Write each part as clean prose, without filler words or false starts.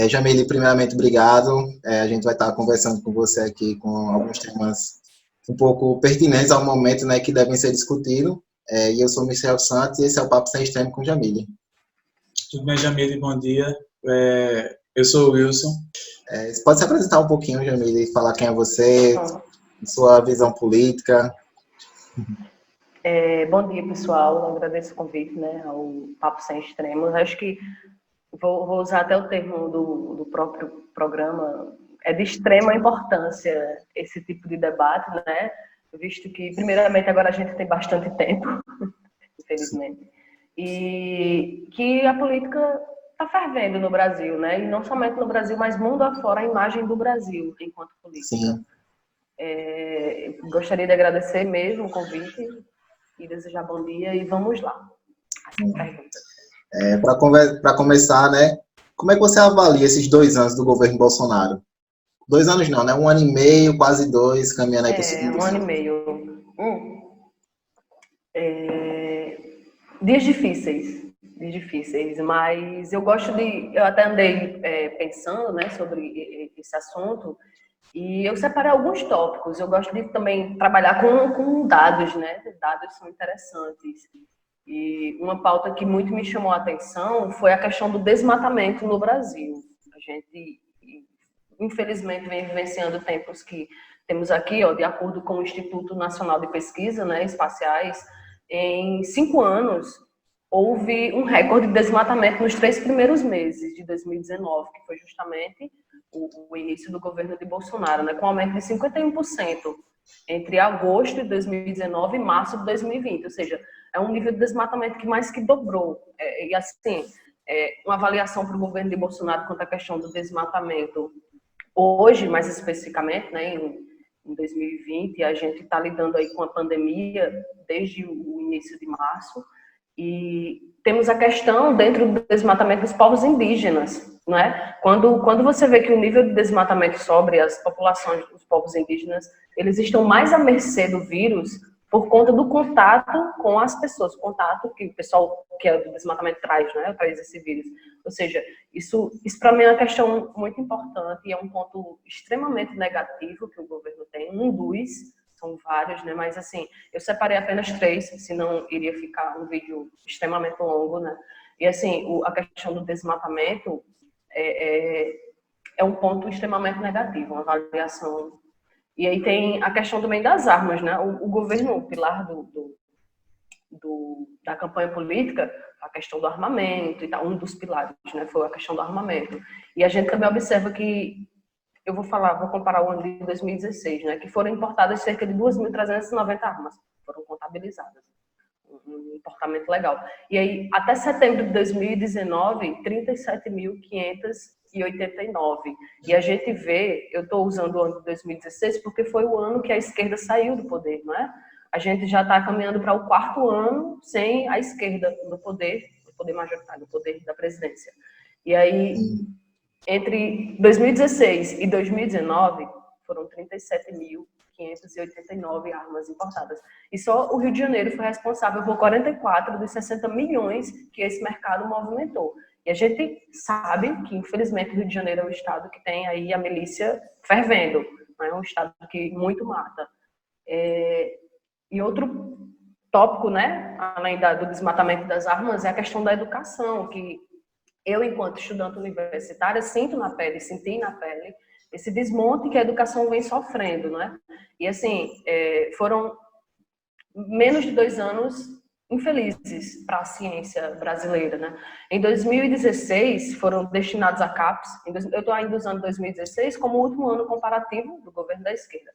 Jamile, primeiramente, obrigado. A gente vai estar conversando com você aqui com alguns temas um pouco pertinentes ao momento, né, que devem ser discutidos. E eu sou o Michel Santos e esse é o Papo Sem Extremo com Jamile. Tudo bem, Jamile? Bom dia. Eu sou o Wilson. Você pode se apresentar um pouquinho, Jamile, e falar quem é você, sua visão política? Bom dia, pessoal. Eu agradeço o convite, né, ao Papo Sem Extremos. Acho que vou usar até o termo do próprio programa. É de extrema importância esse tipo de debate, né? Visto que, primeiramente, agora a gente tem bastante tempo, infelizmente, e que a política está fervendo no Brasil, né? E não somente no Brasil, mas mundo afora, a imagem do Brasil enquanto política. Sim. Gostaria de agradecer mesmo o convite e desejar bom dia, e vamos lá. Para começar, né, como é que você avalia esses 2 anos do governo Bolsonaro? 2 anos não, né? 1 ano e meio, quase 2, caminhando aí para o segundo. 1 ano e meio. Dias difíceis, mas eu até andei pensando, né, sobre esse assunto, e eu separei alguns tópicos. Eu gosto de também trabalhar com dados, né? Dados são interessantes. E uma pauta que muito me chamou a atenção foi a questão do desmatamento no Brasil. A gente, infelizmente, vem vivenciando tempos que temos aqui, de acordo com o Instituto Nacional de Pesquisa, né, Espaciais, em 5 anos, houve um recorde de desmatamento nos 3 primeiros meses de 2019, que foi justamente o início do governo de Bolsonaro, né, com um aumento de 51% entre agosto de 2019 e março de 2020, ou seja, é um nível de desmatamento que mais que dobrou. E assim, uma avaliação para o governo de Bolsonaro quanto à questão do desmatamento hoje, mais especificamente, né, em 2020, a gente está lidando aí com a pandemia desde o início de março, e temos a questão dentro do desmatamento dos povos indígenas, não é? Quando você vê que o nível de desmatamento sobre as populações dos povos indígenas, eles estão mais à mercê do vírus por conta do contato com as pessoas, contato que o pessoal que é do desmatamento traz, né? Traz esse vírus. Ou seja, isso para mim é uma questão muito importante e é um ponto extremamente negativo que o governo tem. São vários, né? Mas assim, eu separei apenas 3, senão iria ficar um vídeo extremamente longo, né? E assim, a questão do desmatamento é um ponto extremamente negativo, uma avaliação. E aí tem a questão também das armas, né? O governo, o pilar da campanha política, a questão do armamento e tal, um dos pilares, né? Foi a questão do armamento. E a gente também observa que, vou comparar o ano de 2016, né? Que foram importadas cerca de 2.390 armas, foram contabilizadas. Um importamento legal. E aí, até setembro de 2019, 37.589. E a gente vê, eu estou usando o ano de 2016 porque foi o ano que a esquerda saiu do poder, não é? A gente já está caminhando para o 4º ano sem a esquerda no poder, o poder majoritário, o poder da presidência. E aí, entre 2016 e 2019, foram 37.589 armas importadas. E só o Rio de Janeiro foi responsável por 44 dos 60 milhões que esse mercado movimentou. E a gente sabe que, infelizmente, o Rio de Janeiro é um estado que tem aí a milícia fervendo, né? É um estado que muito mata. E outro tópico, né, além do desmatamento das armas, é a questão da educação, que eu, enquanto estudante universitária, senti na pele esse desmonte que a educação vem sofrendo, né? E assim, foram menos de 2 anos infelizes para a ciência brasileira, né? Em 2016, foram destinados a CAPES, eu estou ainda usando 2016 como o último ano comparativo do governo da esquerda.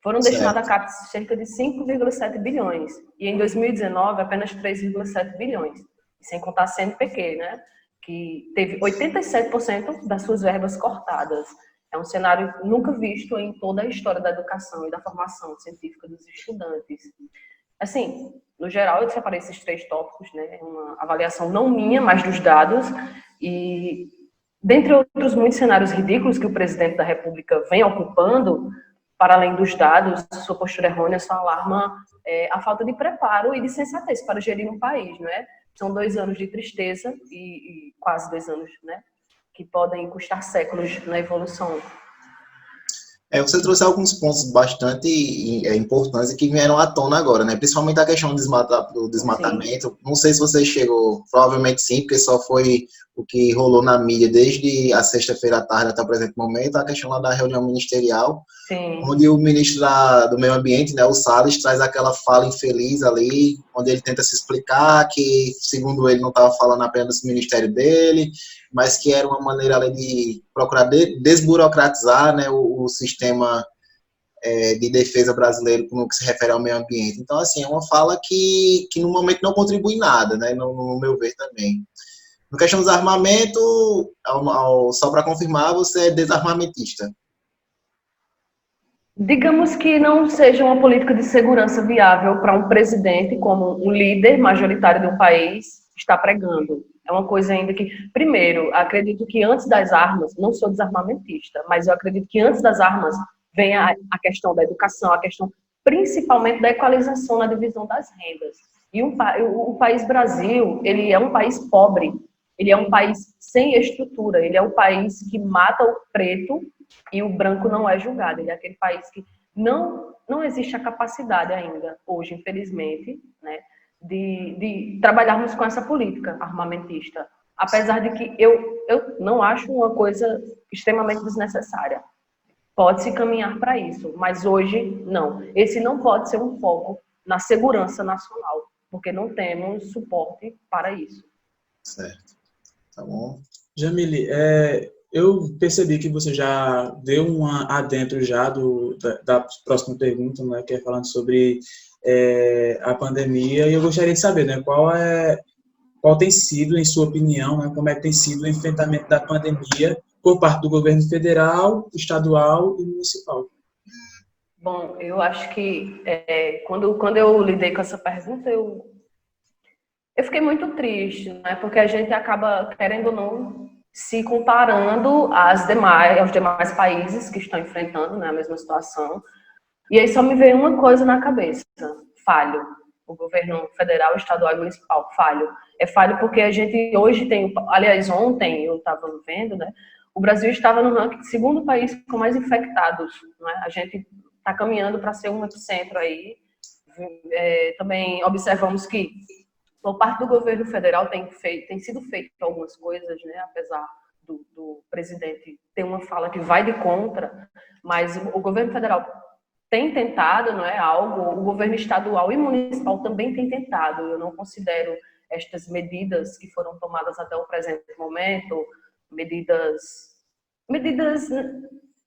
Foram destinados a CAPES cerca de 5,7 bilhões, e em 2019 apenas 3,7 bilhões, sem contar a CNPq, né? Que teve 87% das suas verbas cortadas. É um cenário nunca visto em toda a história da educação e da formação científica dos estudantes. Assim, no geral, eu separei esses 3 tópicos, né? Uma avaliação não minha, mas dos dados. E, dentre outros muitos cenários ridículos que o presidente da República vem ocupando, para além dos dados, sua postura errônea só alarma a falta de preparo e de sensatez para gerir um país, não é? São 2 anos de tristeza e quase 2 anos, né, que podem custar séculos na evolução. Você trouxe alguns pontos bastante importantes e que vieram à tona agora, né? Principalmente a questão do desmatamento. Sim. Não sei se você chegou, provavelmente sim, porque só foi o que rolou na mídia desde a sexta-feira à tarde até o presente momento, a questão lá da reunião ministerial, sim, onde o ministro do Meio Ambiente, né, o Salles, traz aquela fala infeliz ali, onde ele tenta se explicar que, segundo ele, não estava falando apenas do ministério dele, mas que era uma maneira ali de procurar desburocratizar, né, o sistema de defesa brasileiro no que se refere ao meio ambiente. Então, assim, é uma fala que no momento não contribui em nada, né, no meu ver também. No questão dos armamentos, só para confirmar, você é desarmamentista? Digamos que não seja uma política de segurança viável para um presidente, como um líder majoritário de um país está pregando. É uma coisa ainda que, primeiro, acredito que antes das armas, não sou desarmamentista, mas eu acredito que antes das armas vem a questão da educação, a questão principalmente da equalização na divisão das rendas. E o país Brasil, ele é um país pobre, ele é um país sem estrutura, ele é um país que mata o preto e o branco não é julgado. Ele é aquele país que não existe a capacidade ainda, hoje, infelizmente, né, de trabalharmos com essa política armamentista. Apesar de que eu não acho uma coisa extremamente desnecessária. Pode-se caminhar para isso, mas hoje, não. Esse não pode ser um foco na segurança nacional, porque não temos suporte para isso. Certo. Tá bom. Jamile, eu percebi que você já deu um adentro já da próxima pergunta, né, que é falando sobre a pandemia, e eu gostaria de saber, né, qual tem sido, em sua opinião, né, como é que tem sido o enfrentamento da pandemia por parte do governo federal, estadual e municipal. Bom, eu acho que quando eu lidei com essa pergunta, eu fiquei muito triste, né, porque a gente acaba, querendo ou não, se comparando aos demais países que estão enfrentando, né, a mesma situação. E aí só me veio uma coisa na cabeça: falho. O governo federal, estadual e municipal, falho. É falho porque a gente hoje tem, aliás, ontem eu estava vendo, né, o Brasil estava no ranking segundo país com mais infectados, né? A gente está caminhando para ser um epicentro aí. Também observamos que por parte do governo federal tem sido feito algumas coisas, né, apesar do presidente ter uma fala que vai de contra, mas o governo federal tem tentado, não é algo, o governo estadual e municipal também tem tentado. Eu não considero estas medidas que foram tomadas até o presente momento medidas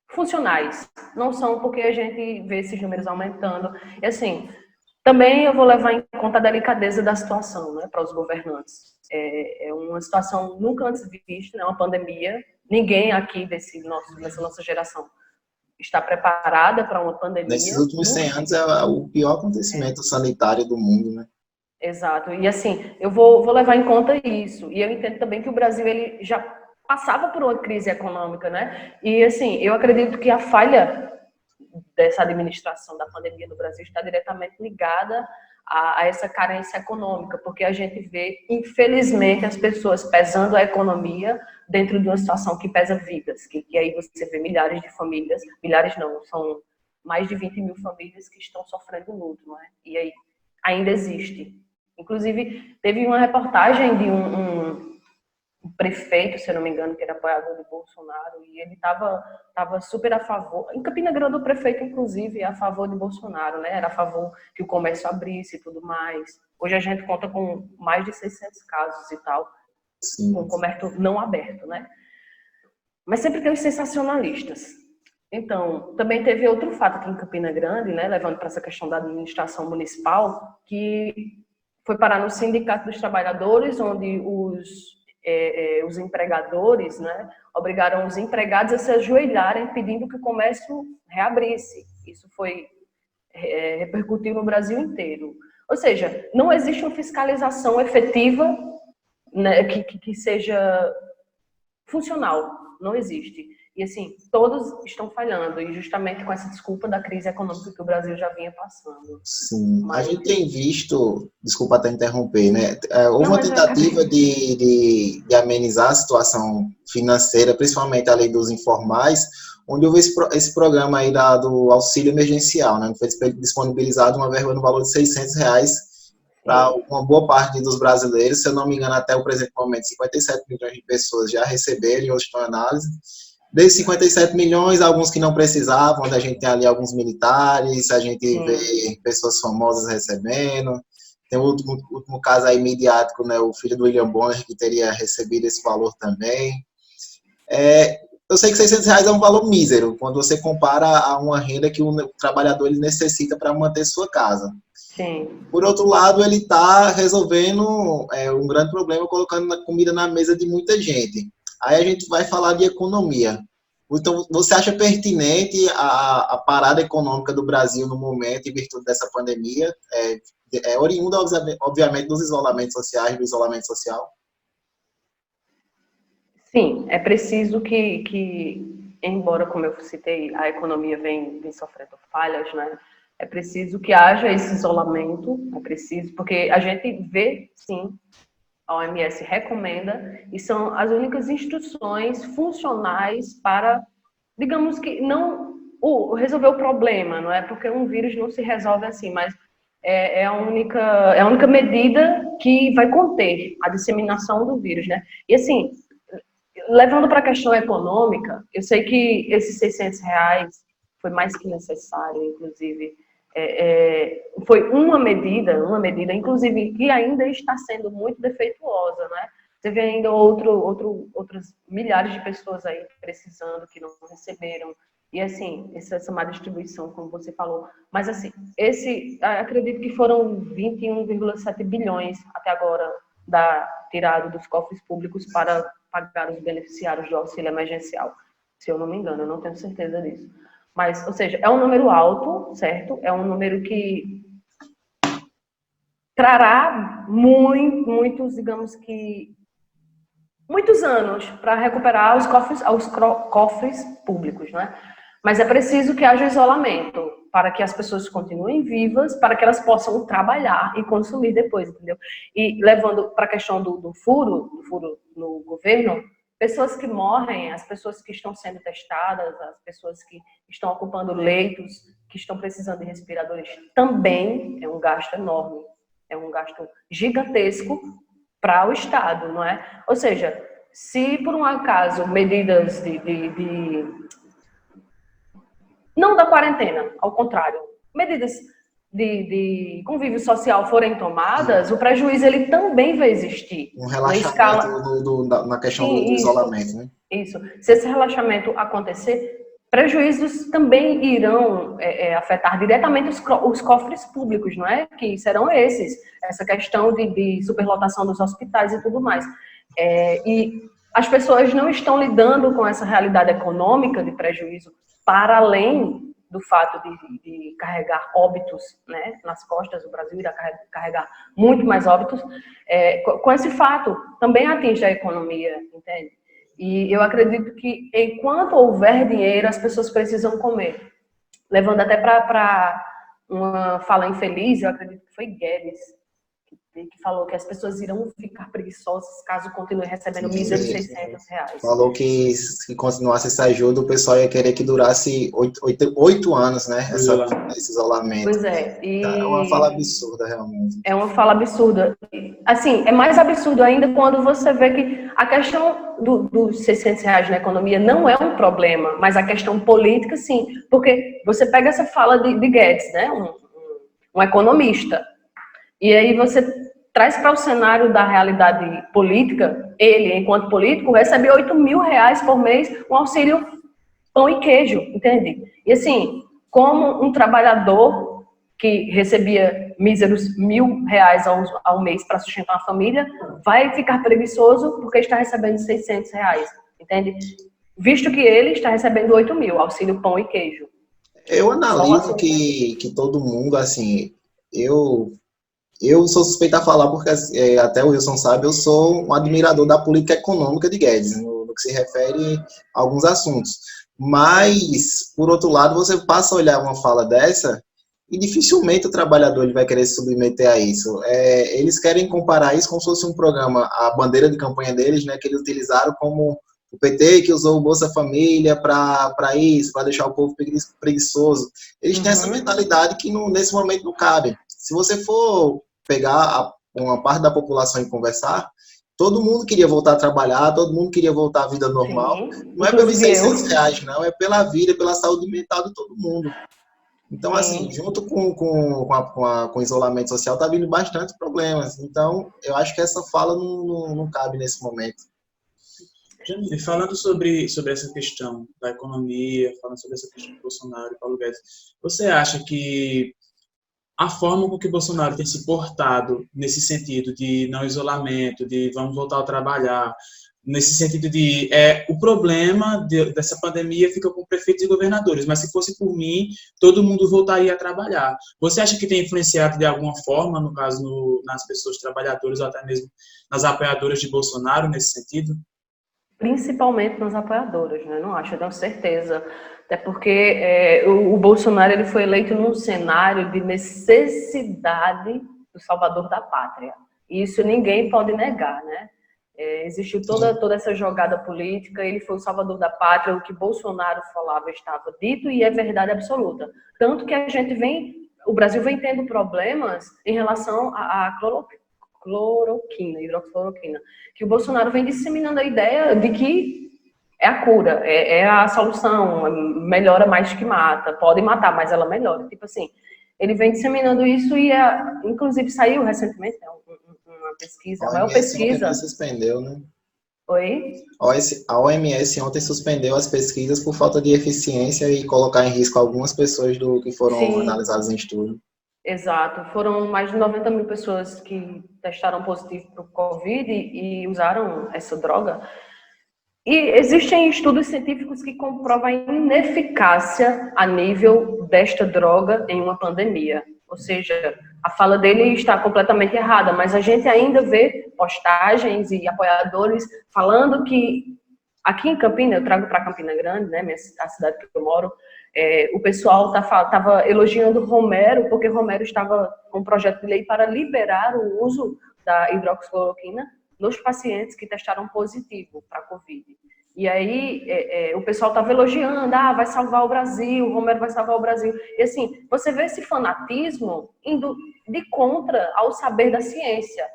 funcionais. Não são, porque a gente vê esses números aumentando. E assim, também eu vou levar em conta a delicadeza da situação, né, para os governantes. É uma situação nunca antes vista, né, uma pandemia. Ninguém aqui dessa nossa geração está preparada para uma pandemia. Nesses últimos 100 anos é o pior acontecimento sanitário do mundo, né? Exato. E assim, eu vou levar em conta isso. E eu entendo também que o Brasil ele já passava por uma crise econômica, né? E assim, eu acredito que a falha dessa administração da pandemia no Brasil está diretamente ligada a essa carência econômica, porque a gente vê, infelizmente, as pessoas pesando a economia dentro de uma situação que pesa vidas, que aí você vê milhares de famílias, milhares não, são mais de 20 mil famílias que estão sofrendo luto, não é? E aí ainda existe. Inclusive, teve uma reportagem de um prefeito, se eu não me engano, que era apoiador de Bolsonaro, e ele estava super a favor, em Campina Grande o prefeito, inclusive, é a favor de Bolsonaro, né? Era a favor que o comércio abrisse e tudo mais. Hoje a gente conta com mais de 600 casos e tal, sim, com o comércio não aberto, né? Mas sempre tem os sensacionalistas. Então, também teve outro fato aqui em Campina Grande, né, levando para essa questão da administração municipal, que foi parar no Sindicato dos Trabalhadores, onde os empregadores, né, obrigaram os empregados a se ajoelharem pedindo que o comércio reabrisse. Isso repercutiu no Brasil inteiro. Ou seja, não existe uma fiscalização efetiva, né, que seja funcional. Não existe. E, assim, todos estão falhando, e justamente com essa desculpa da crise econômica que o Brasil já vinha passando. Sim, Mas... a gente tem visto, desculpa até interromper, né? Houve Não, uma mas tentativa de amenizar a situação financeira, principalmente ali dos informais, onde houve esse programa aí do auxílio emergencial, né? Foi disponibilizado uma verba no valor de R$ 600 para uma boa parte dos brasileiros. Se eu não me engano, até o presente momento, 57 milhões de pessoas já receberam, e hoje estão em análise. Desses 57 milhões, alguns que não precisavam, onde a gente tem ali alguns militares, a gente vê pessoas famosas recebendo. Tem o último caso aí midiático, né, o filho do William Bonner, que teria recebido esse valor também. Eu sei que R$ 600 é um valor mísero, quando você compara a uma renda que o trabalhador ele necessita para manter sua casa. Sim. Por outro lado, ele está resolvendo um grande problema, colocando a comida na mesa de muita gente. Aí a gente vai falar de economia. Então, você acha pertinente a parada econômica do Brasil no momento, em virtude dessa pandemia? Oriunda, obviamente, dos isolamentos sociais, do isolamento social? Sim, é preciso que, embora, como eu citei, a economia vem sofrendo falhas, né? É preciso que haja esse isolamento, é preciso, porque a gente vê, sim, a OMS recomenda, e são as únicas instruções funcionais para, digamos que, não resolver o problema, não é? Porque um vírus não se resolve assim, mas é a única medida que vai conter a disseminação do vírus, né? E assim, levando para a questão econômica, eu sei que esses R$ 600 foi mais que necessário, inclusive, foi uma medida, inclusive, que ainda está sendo muito defeituosa, né? Você vê ainda outros milhares de pessoas aí precisando, que não receberam. E, assim, essa má distribuição, como você falou. Mas, assim, acredito que foram 21,7 bilhões até agora tirado dos cofres públicos para pagar os beneficiários do auxílio emergencial. Se eu não me engano, eu não tenho certeza disso. Mas, ou seja, é um número alto, certo? É um número que trará muitos, digamos que, muitos anos para recuperar os cofres públicos, né? Mas é preciso que haja isolamento para que as pessoas continuem vivas, para que elas possam trabalhar e consumir depois, entendeu? E levando para a questão do furo no governo, pessoas que morrem, as pessoas que estão sendo testadas, as pessoas que estão ocupando leitos, que estão precisando de respiradores, também é um gasto enorme, é um gasto gigantesco para o Estado, não é? Ou seja, se por um acaso medidas não da quarentena, ao contrário, medidas de convívio social forem tomadas, o prejuízo ele também vai existir. Um relaxamento na questão do isolamento, né? Isso. Se esse relaxamento acontecer, prejuízos também irão afetar diretamente os cofres públicos, não é? Que serão essa questão de superlotação dos hospitais e tudo mais. E as pessoas não estão lidando com essa realidade econômica de prejuízo para além do fato de carregar óbitos, né, nas costas. O Brasil irá carregar muito mais óbitos. Com esse fato, também atinge a economia, entende? E eu acredito que, enquanto houver dinheiro, as pessoas precisam comer. Levando até para uma fala infeliz, eu acredito que foi Guedes, que falou que as pessoas irão ficar preguiçosas caso continue recebendo míseros R$ 600. Falou que se continuasse essa ajuda, o pessoal ia querer que durasse 8 anos, né? Esse isolamento. Pois é. É uma fala absurda, realmente. É uma fala absurda. Assim, é mais absurdo ainda quando você vê que a questão dos R$ 600 na economia não é um problema, mas a questão política, sim. Porque você pega essa fala de Guedes, né? Um economista. E aí você traz para o cenário da realidade política, ele, enquanto político, recebe R$ 8.000 por mês, um auxílio pão e queijo, entende? E assim, como um trabalhador que recebia míseros R$ 1.000 ao mês para sustentar a família, vai ficar preguiçoso porque está recebendo R$ 600, entende? Visto que ele está recebendo 8.000, auxílio pão e queijo. Eu analiso que todo mundo, assim, eu sou suspeito a falar porque, até o Wilson sabe, eu sou um admirador da política econômica de Guedes, no que se refere a alguns assuntos. Mas, por outro lado, você passa a olhar uma fala dessa e dificilmente o trabalhador ele vai querer se submeter a isso. Eles querem comparar isso como se fosse um programa, a bandeira de campanha deles, né, que eles utilizaram como o PT que usou o Bolsa Família para isso, para deixar o povo preguiçoso. Eles têm essa mentalidade que nesse momento não cabe. Se você for pegar uma parte da população e conversar, todo mundo queria voltar a trabalhar, todo mundo queria voltar à vida normal. Sim. Não é pelos 600 reais, não, é pela vida, pela saúde mental de todo mundo. Então, assim, junto com o isolamento social, está vindo bastante problemas. Então, eu acho que essa fala não cabe nesse momento. Jamile, falando sobre essa questão da economia, falando sobre essa questão de Bolsonaro e Paulo Guedes, você acha que a forma com que Bolsonaro tem se portado nesse sentido de não isolamento, de vamos voltar a trabalhar, nesse sentido de o problema dessa pandemia fica com prefeitos e governadores, mas se fosse por mim, todo mundo voltaria a trabalhar. Você acha que tem influenciado de alguma forma, no caso, nas pessoas trabalhadoras ou até mesmo nas apoiadoras de Bolsonaro nesse sentido? Principalmente nas apoiadoras, né? Não acho, eu tenho certeza. Até porque o Bolsonaro ele foi eleito num cenário de necessidade do salvador da pátria. E isso ninguém pode negar, né? Existiu toda essa jogada política, ele foi o salvador da pátria, o que Bolsonaro falava estava dito e é verdade absoluta. Tanto que o Brasil vem tendo problemas em relação à hidroxicloroquina, que o Bolsonaro vem disseminando a ideia de que é a cura, é a solução, melhora mais que mata, pode matar, mas ela melhora. Tipo assim, ele vem disseminando isso e, inclusive, saiu recentemente uma pesquisa, a maior pesquisa. Suspendeu, né? Oi? A OMS ontem suspendeu as pesquisas por falta de eficiência e colocar em risco algumas pessoas que foram analisadas em estudo. Exato. Foram mais de 90 mil pessoas que testaram positivo para o Covid e usaram essa droga. E existem estudos científicos que comprovam a ineficácia a nível desta droga em uma pandemia. Ou seja, a fala dele está completamente errada, mas a gente ainda vê postagens e apoiadores falando que aqui em Campina, eu trago para Campina Grande, né, a cidade que eu moro, o pessoal estava elogiando Romero, porque Romero estava com um projeto de lei para liberar o uso da hidroxicloroquina nos pacientes que testaram positivo para a Covid. E aí o pessoal estava elogiando, vai salvar o Brasil, o Romero vai salvar o Brasil. E assim, você vê esse fanatismo indo de contra ao saber da ciência.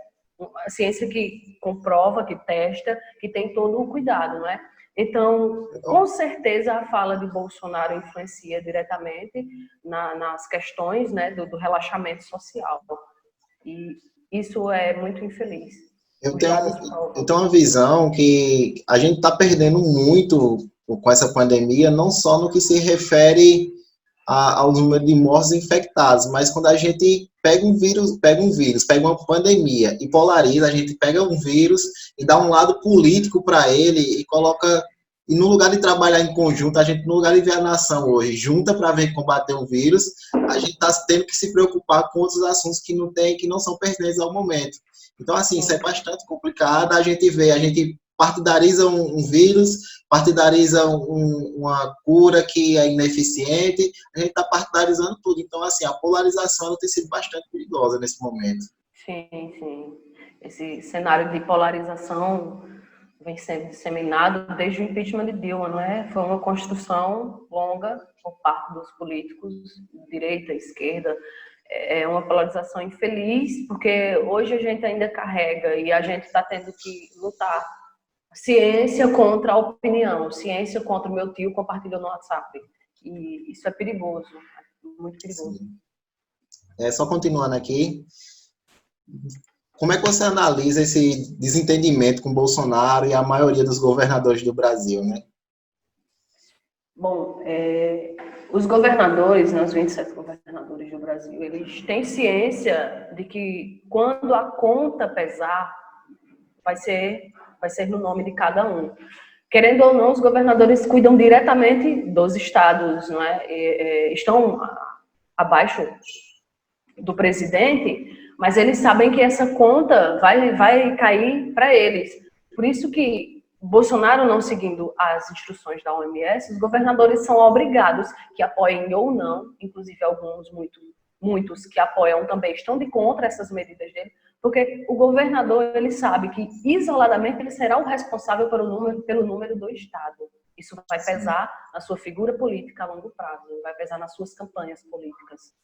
A ciência que comprova, que testa, que tem todo o cuidado, não é? Então, com certeza, a fala de Bolsonaro influencia diretamente nas questões, né, do relaxamento social. E isso é muito infeliz. Eu tenho uma visão que a gente está perdendo muito com essa pandemia, não só no que se refere ao número de mortos infectados, mas quando a gente pega um vírus, pega uma pandemia e polariza, a gente pega um vírus e dá um lado político para ele e coloca, e no lugar de trabalhar em conjunto, a gente, no lugar de ver a nação hoje, junta para ver combater o vírus, a gente está tendo que se preocupar com outros assuntos que não são pertinentes ao momento. Então, assim, isso é bastante complicado, a gente partidariza um vírus, partidariza uma cura que é ineficiente, a gente está partidarizando tudo. Então, assim, a polarização tem sido bastante perigosa nesse momento. Sim. Esse cenário de polarização vem sendo disseminado desde o impeachment de Dilma, não é? Foi uma construção longa por parte dos políticos, direita, esquerda. É uma polarização infeliz, porque hoje a gente ainda carrega e a gente está tendo que lutar. Ciência contra a opinião, ciência contra o meu tio compartilhou no WhatsApp. E isso é perigoso, muito perigoso. Só continuando aqui, como é que você analisa esse desentendimento com Bolsonaro e a maioria dos governadores do Brasil, né? Bom, os governadores, né, os 27 governadores do Brasil, eles têm ciência de que quando a conta pesar, vai ser no nome de cada um. Querendo ou não, os governadores cuidam diretamente dos estados, não é? Estão abaixo do presidente, mas eles sabem que essa conta vai cair para eles. Por isso que Bolsonaro não seguindo as instruções da OMS, os governadores são obrigados, que apoiem ou não, inclusive alguns, muitos que apoiam também estão de contra essas medidas dele, porque o governador, ele sabe que isoladamente ele será o responsável pelo número do Estado. Isso vai pesar na sua figura política a longo prazo, vai pesar nas suas campanhas políticas.